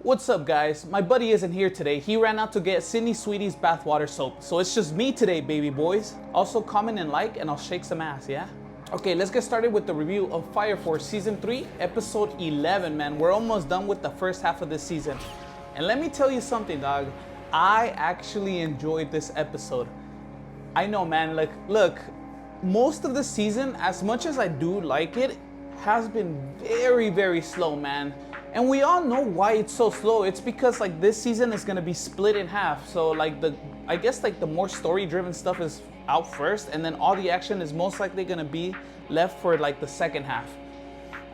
What's up guys? My buddy isn't here today. He ran out to get Sydney Sweetie's bathwater soap. So it's just me today, baby boys. Also comment and like and I'll shake some ass, yeah? Okay, let's get started with the review of Fire Force Season 3, Episode 11, man. We're almost done with the first half of this season. And let me tell you something, dog. I actually enjoyed this episode. I know, man, like, look, most of the season, as much as I do like it, has been very, very slow, man. And we all know why it's so slow. It's because like this season is gonna be split in half. So like I guess like the more story-driven stuff is out first, and then all the action is most likely gonna be left for like the second half.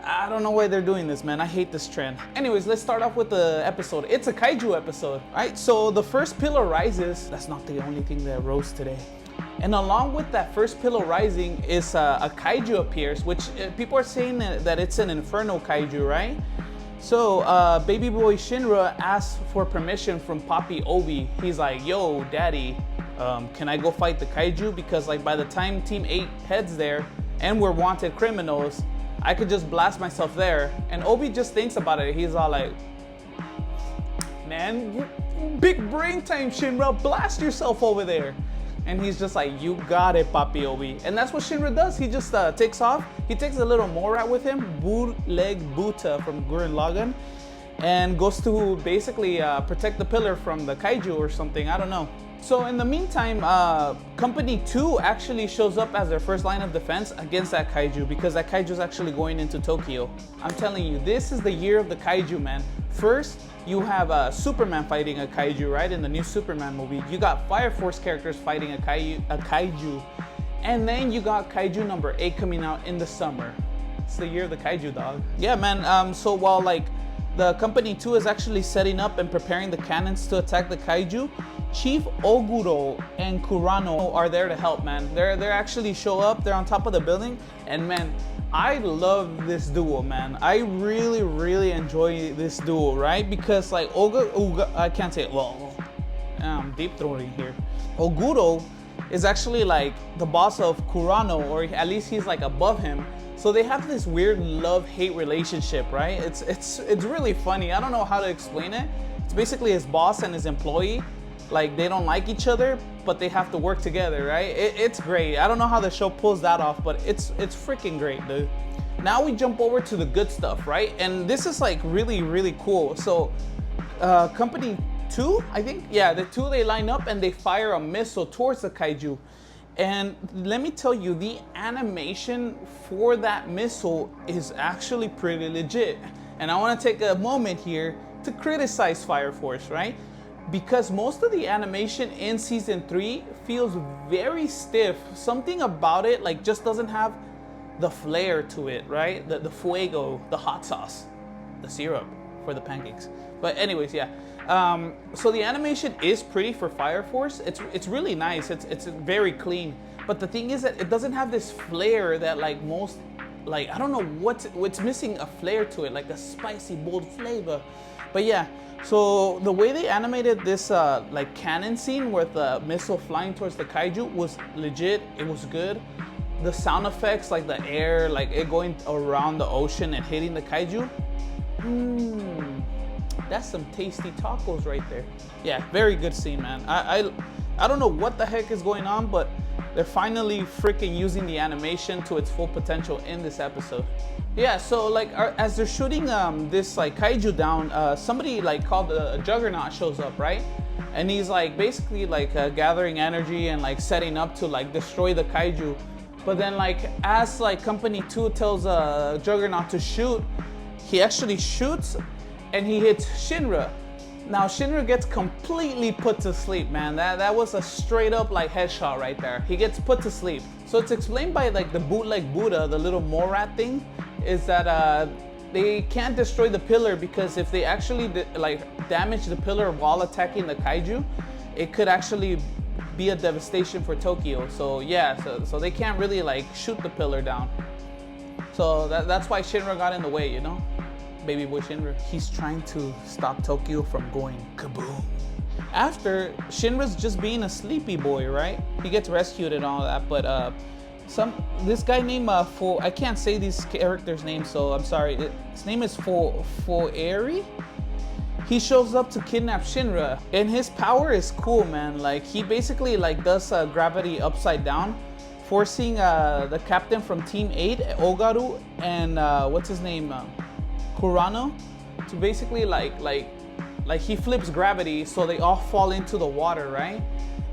I don't know why they're doing this, man. I hate this trend. Anyways, let's start off with the episode. It's a kaiju episode, right? So the first pillar rises. That's not the only thing that rose today. And along with that first pillar rising is a kaiju appears, which people are saying that it's an inferno kaiju, right? So baby boy Shinra asks for permission from Papi Obi. He's like, yo, daddy, can I go fight the kaiju? Because like by the time Team 8 heads there and we're wanted criminals, I could just blast myself there. And Obi just thinks about it. He's all like, man, big brain time, Shinra, blast yourself over there. And he's just like, you got it, Papi Obi. And that's what Shinra does. He just takes off. He takes a little Morat with him, Bootleg Buta from Gurren Lagann, and goes to basically protect the pillar from the kaiju or something. I don't know. So in the meantime, Company 2 actually shows up as their first line of defense against that kaiju, because that kaiju is actually going into Tokyo. I'm telling you, this is the year of the kaiju, man. First, you have Superman fighting a kaiju, right? In the new Superman movie. You got Fire Force characters fighting a kaiju. And then you got kaiju number 8 coming out in the summer. It's the year of the kaiju, dog. Yeah, man. So while like the Company 2 is actually setting up and preparing the cannons to attack the kaiju, Chief Oguro and Kurano are there to help, man. They're actually show up. They're on top of the building. And man, I love this duo, man. I really, really enjoy this duo, right? Because like I can't say it well. I'm deep throating here. Oguro is actually like the boss of Kurano, or at least he's like above him. So they have this weird love-hate relationship, right? It's really funny. I don't know how to explain it. It's basically his boss and his employee. Like they don't like each other, but they have to work together, right? It's great. I don't know how the show pulls that off, but it's freaking great, dude. Now we jump over to the good stuff, right? And this is like really, really cool. So Company 2, I think, yeah, the 2, they line up and they fire a missile towards the kaiju. And let me tell you, the animation for that missile is actually pretty legit. And I want to take a moment here to criticize Fire Force, right? Because most of the animation in Season 3 feels very stiff. Something about it like just doesn't have the flair to it, right? The fuego, the hot sauce, the syrup for the pancakes. But anyways, yeah. So the animation is pretty for Fire Force. It's really nice. It's very clean. But the thing is that it doesn't have this flair that like most, like, I don't know what's missing a flair to it, like a spicy, bold flavor. But yeah, so the way they animated this like cannon scene with the missile flying towards the kaiju was legit. It was good. The sound effects, like the air, like it going around the ocean and hitting the kaiju. That's some tasty tacos right there. Yeah, very good scene, man. I don't know what the heck is going on, but they're finally freaking using the animation to its full potential in this episode. Yeah, so like as they're shooting this like kaiju down, somebody like called a Juggernaut shows up, right? And he's like basically like gathering energy and like setting up to like destroy the kaiju. But then like as like Company 2 tells Juggernaut to shoot, he actually shoots and he hits Shinra. Now Shinra gets completely put to sleep, man. That was a straight up like headshot right there. He gets put to sleep. So it's explained by like the bootleg Buddha, the little Morat thing, is that they can't destroy the pillar because if they actually like damage the pillar while attacking the kaiju, it could actually be a devastation for Tokyo. So yeah, so they can't really like shoot the pillar down. So that's why Shinra got in the way, you know? Baby boy Shinra. He's trying to stop Tokyo from going kaboom. After, Shinra's just being a sleepy boy, right? He gets rescued and all that, but this guy named I can't say these characters' names, so I'm sorry. His name is Foeri. he shows up to kidnap Shinra, and his power is cool, man. Like he basically like does gravity upside down, forcing the captain from Team 8, Ogaru, and what's his name, Kurano, to basically like he flips gravity so they all fall into the water, right?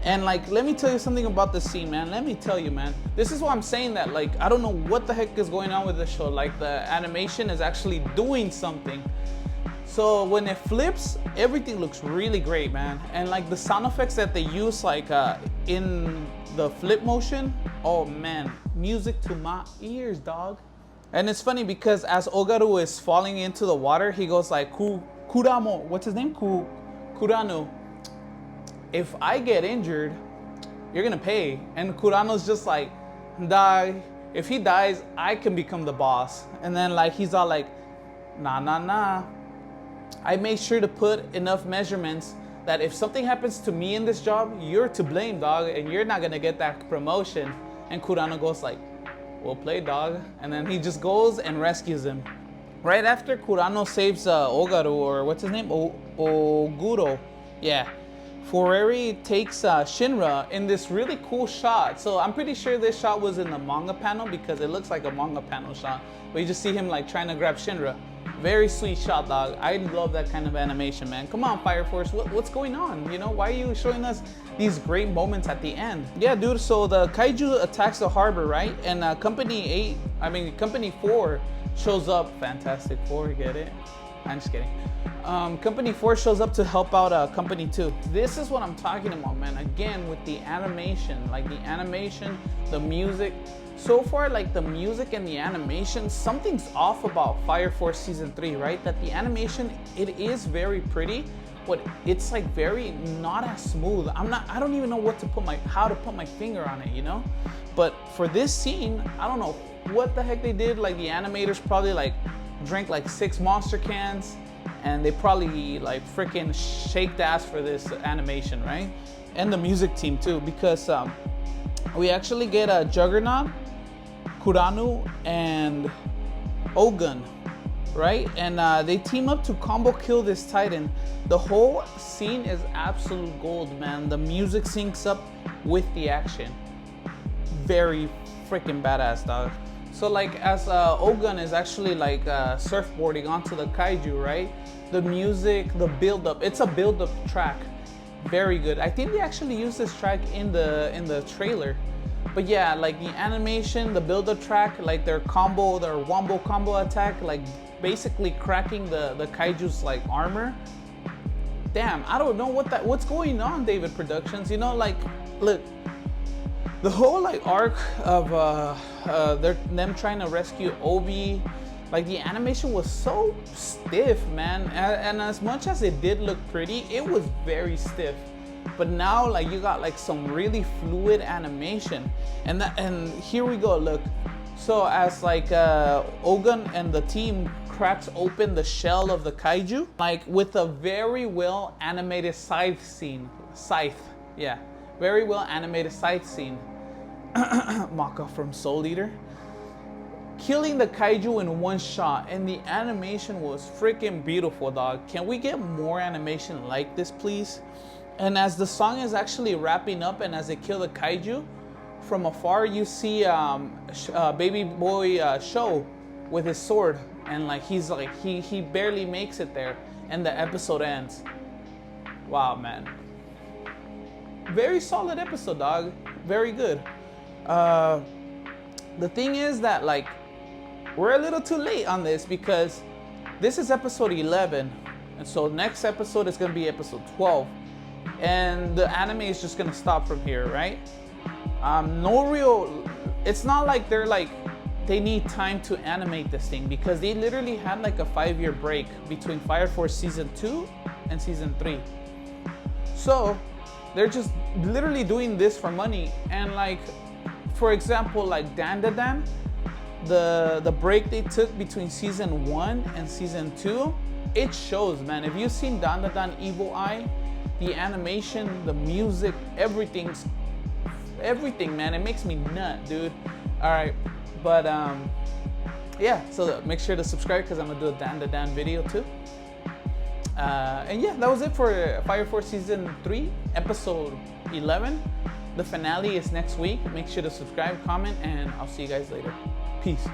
And like, let me tell you something about this scene, man. Let me tell you, man. This is why I'm saying that, like, I don't know what the heck is going on with the show. Like, the animation is actually doing something. So when it flips, everything looks really great, man. And like the sound effects that they use, like in the flip motion, oh man, music to my ears, dog. And it's funny because as Ogaru is falling into the water, he goes like, Kuramo, what's his name? Kurano. If I get injured, you're gonna pay. And Kurano's just like, die. If he dies, I can become the boss. And then like he's all like, nah. I made sure to put enough measurements that if something happens to me in this job, you're to blame, dog, and you're not gonna get that promotion. And Kurano goes like, well played, dog. And then he just goes and rescues him. Right after Kurano saves Ogaru, or what's his name? Oguro. Yeah. Foreri takes Shinra in this really cool shot. So I'm pretty sure this shot was in the manga panel because it looks like a manga panel shot. But you just see him like trying to grab Shinra. Very sweet shot, dog. I love that kind of animation, man. Come on, Fire Force, what's going on? You know, why are you showing us these great moments at the end? Yeah, dude, so the kaiju attacks the harbor, right? And Company 4 shows up. Fantastic Four, get it? I'm just kidding. Company 4 shows up to help out Company 2. This is what I'm talking about, man. Again, with the animation, like the animation, the music. So far, like the music and the animation, something's off about Fire Force Season 3, right? That the animation, it is very pretty, but it's like very not as smooth. I don't even know how to put my finger on it, you know? But for this scene, I don't know what the heck they did. Like the animators probably like drank like 6 Monster cans, and they probably like freaking shaked ass for this animation, right? And the music team too, because we actually get a Juggernaut, Kurano, and Ogun, right? And they team up to combo kill this Titan. The whole scene is absolute gold, man. The music syncs up with the action. Very freaking badass, dog. So like as Ogun is actually like surfboarding onto the kaiju, right? The music, the build-up, it's a build-up track. Very good. I think they actually used this track in the trailer. But yeah, like the animation, the build-up track, like their wombo combo attack, like basically cracking the kaiju's like armor. Damn, I don't know what's going on, David Productions. You know, like, look, the whole like arc of them trying to rescue Obi, like the animation was so stiff, man. And as much as it did look pretty, it was very stiff. But now like you got like some really fluid animation, and here we go. Look, so as like Ogun and the team cracks open the shell of the kaiju, like with a very well animated scythe scene. Yeah, very well animated scythe scene. Maka from Soul Eater, killing the kaiju in one shot, and the animation was freaking beautiful, dog. Can we get more animation like this, please? And as the song is actually wrapping up, and as they kill the kaiju, from afar you see baby boy Sho with his sword, and like he's like he barely makes it there, and the episode ends. Wow, man. Very solid episode, dog. Very good. The thing is that like we're a little too late on this because this is episode 11, and so next episode is gonna be episode 12. And the anime is just gonna stop from here, right? It's not like they need time to animate this thing, because they literally had like a 5-year break between Fire Force Season 2 and Season 3. So they're just literally doing this for money. And like, for example, like Dandadan, the break they took between Season 1 and Season 2, it shows, man. If you've seen Dandadan Evil Eye, the animation, the music, everything, man. It makes me nut, dude. All right, but yeah. So make sure to subscribe because I'm gonna do a Dan video too. And yeah, that was it for Fire Force Season 3, Episode 11. The finale is next week. Make sure to subscribe, comment, and I'll see you guys later. Peace.